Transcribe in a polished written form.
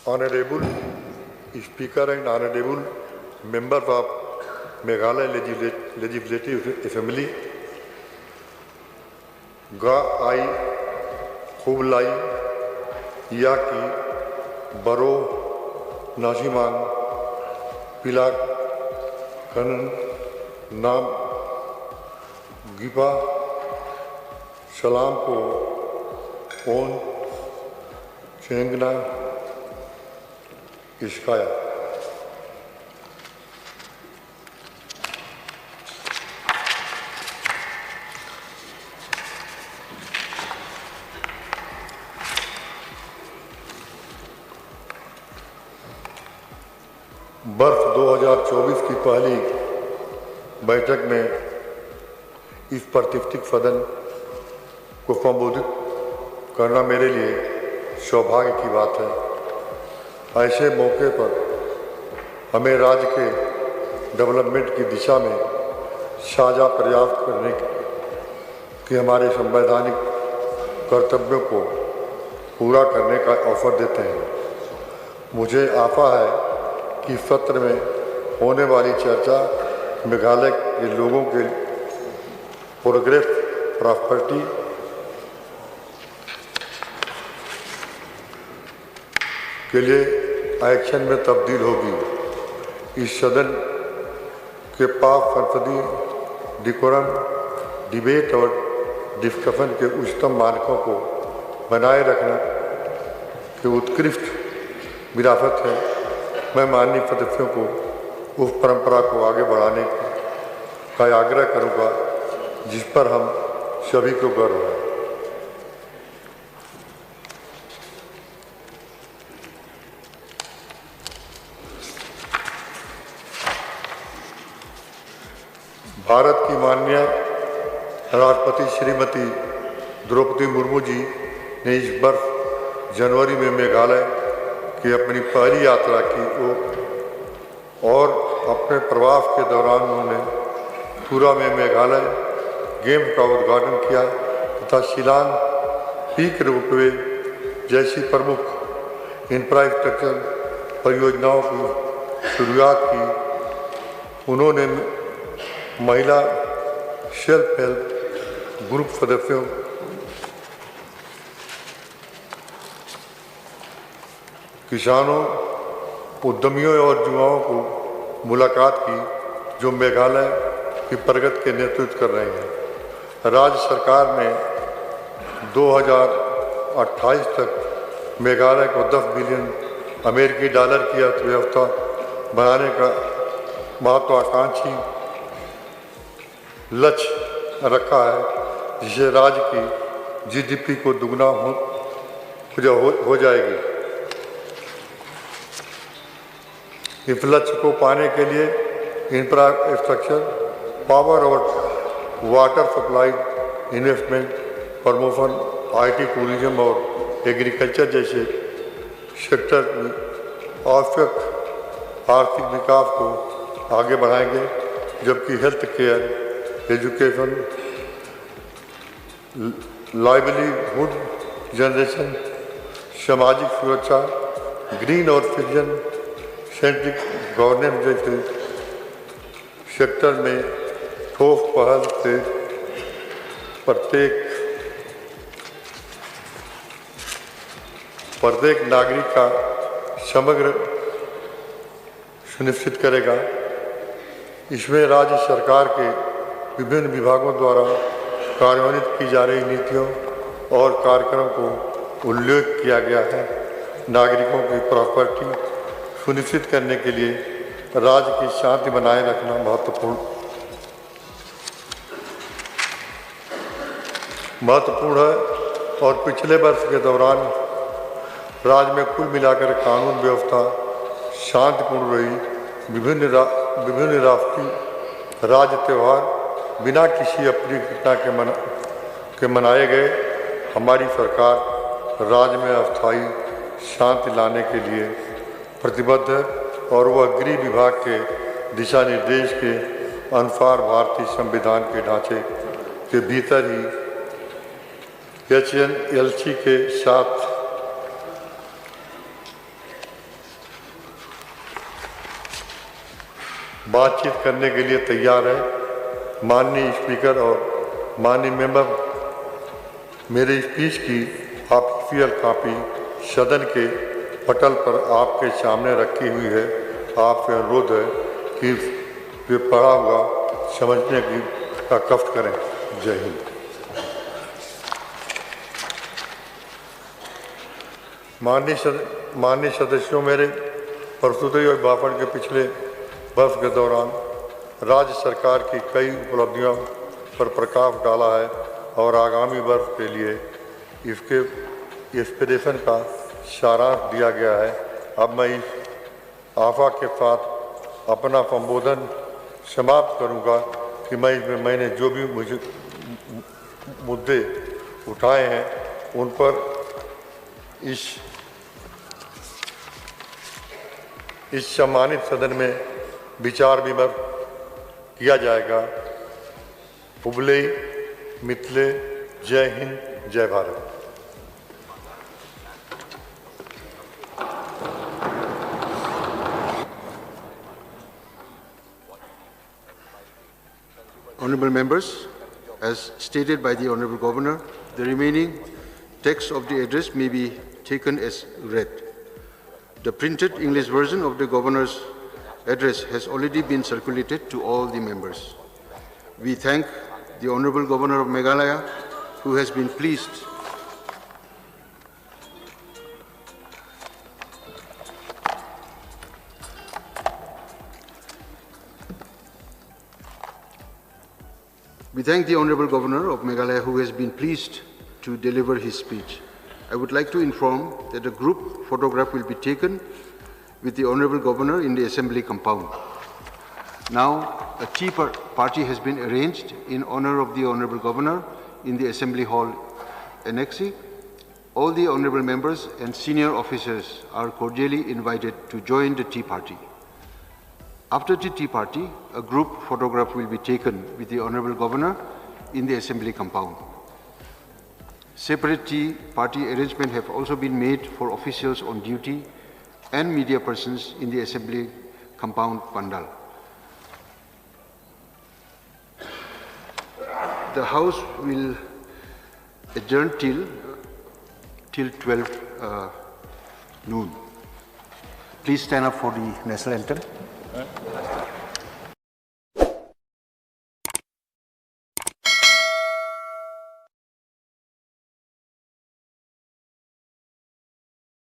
Honorable Speaker and Honorable Members of Meghalaya Legislative Assembly, गा आई खूब लाई या की बरो नाशिमांग पिला कनन नाम गिपा सलाम को ओन चेंगना इश्काया। वर्ष 2024 की पहली बैठक में इस प्रतिष्ठित सदन को संबोधित करना मेरे लिए सौभाग्य की बात है। ऐसे मौके पर हमें राज्य के डेवलपमेंट की दिशा में साझा प्रयास करने के हमारे संवैधानिक कर्तव्यों को पूरा करने का अवसर देते हैं। मुझे आशा है कि सत्र में होने वाली चर्चा मेघालय के लोगों के प्रोग्रेस प्रॉस्पेरिटी के लिए एक्शन में तब्दील होगी। इस सदन के पास संसदीय डिकोरम, डिबेट और डिस्कशन के उच्चतम मानकों को बनाए रखना की उत्कृष्ट विरासत है। मैं माननीय सदस्यों को उस परंपरा को आगे बढ़ाने का आग्रह करूंगा जिस पर हम सभी को गर्व है। भारत की माननीय राष्ट्रपति श्रीमती द्रौपदी मुर्मू जी ने इस वर्ष जनवरी में मेघालय की अपनी पहली यात्रा की और अपने प्रवास के दौरान उन्होंने पूरा में मेघालय गेम का उद्घाटन किया तथा शिलांग पीक रोपवे जैसी प्रमुख इंफ्रास्ट्रक्चर परियोजनाओं की शुरुआत की। उन्होंने महिला सेल्फ हेल्प ग्रुप सदस्यों, किसानों, उद्यमियों और युवाओं को मुलाकात की जो मेघालय की प्रगति के नेतृत्व कर रहे हैं। राज्य सरकार ने 2028 तक मेघालय को 10 बिलियन अमेरिकी डॉलर की अर्थव्यवस्था बनाने का महत्वाकांक्षी लक्ष्य रखा है, जिससे राज्य की जीडीपी को दुगना हो जाएगी। इस लक्ष्य को पाने के लिए इंफ्रास्ट्रक्चर, पावर और water supply investment, promotion, IT, tourism और एग्रीकल्चर जैसे सेक्टर में आवश्यक आर्थिक विकास को आगे बढ़ाएंगे, जबकि health care, education, livelihood generation, सामाजिक सुरक्षा, ग्रीन और फिजन सेंट्रिक गवर्नेंस जैसे सेक्टर में ठोस पहल से प्रत्येक नागरिक का समग्र सुनिश्चित करेगा। इसमें राज्य सरकार के विभिन्न विभागों द्वारा कार्यान्वित की जा रही नीतियों और कार्यक्रमों को उल्लेख किया गया है। नागरिकों की प्रॉपर्टी सुनिश्चित करने के लिए राज्य की शांति बनाए रखना महत्वपूर्ण है और पिछले वर्ष के दौरान राज्य में कुल मिलाकर कानून व्यवस्था शांतिपूर्ण रही। विभिन्न राष्ट्रीय राज्य त्यौहार बिना किसी अप्रिय घटना के मनाए गए। हमारी सरकार राज्य में अस्थायी शांति लाने के लिए प्रतिबद्ध है और वह गृह विभाग के दिशा निर्देश के अनुसार भारतीय संविधान के ढांचे के भीतर ही HNLC के साथ बातचीत करने के लिए तैयार है। माननीय स्पीकर और माननीय मेंबर, मेरे स्पीच की ऑफिशियल कॉपी सदन के पटल पर आपके सामने रखी हुई है। आपसे अनुरोध है कि वे पढ़ा हुआ समझने का कष्ट करें। जय हिंद। माननीय सदस्यों, मेरे प्रस्तुति और भाषण के पिछले वर्ष के दौरान राज्य सरकार की कई उपलब्धियों पर प्रकाश डाला है और आगामी वर्ष के लिए इसके एस्पिरेशन का सारांश दिया गया है। अब मैं इस आशा के साथ अपना संबोधन समाप्त करूंगा कि मैंने जो भी मुझे मुद्दे उठाए हैं उन पर इस सम्मानित सदन में विचार विमर्श किया जाएगा। उबले मिथले, जय हिंद, जय Bharat. Honourable members, as stated by the Honourable Governor, the remaining text of the address may be taken as read. The printed English version of the Governor's address has already been circulated to all the members. We thank the Honourable Governor of Meghalaya, who has been pleased to deliver his speech. I would like to inform that a group photograph will be taken with the Honourable Governor in the Assembly compound. Now, a tea party has been arranged in honour of the Honourable Governor in the Assembly Hall Annexi. All the Honourable members and senior officers are cordially invited to join the tea party. After the tea party, a group photograph will be taken with the Honourable Governor in the Assembly compound. Separate tea party arrangements have also been made for officials on duty and media persons in the Assembly compound pandal. The House will adjourn till 12 noon. Please stand up for the national anthem.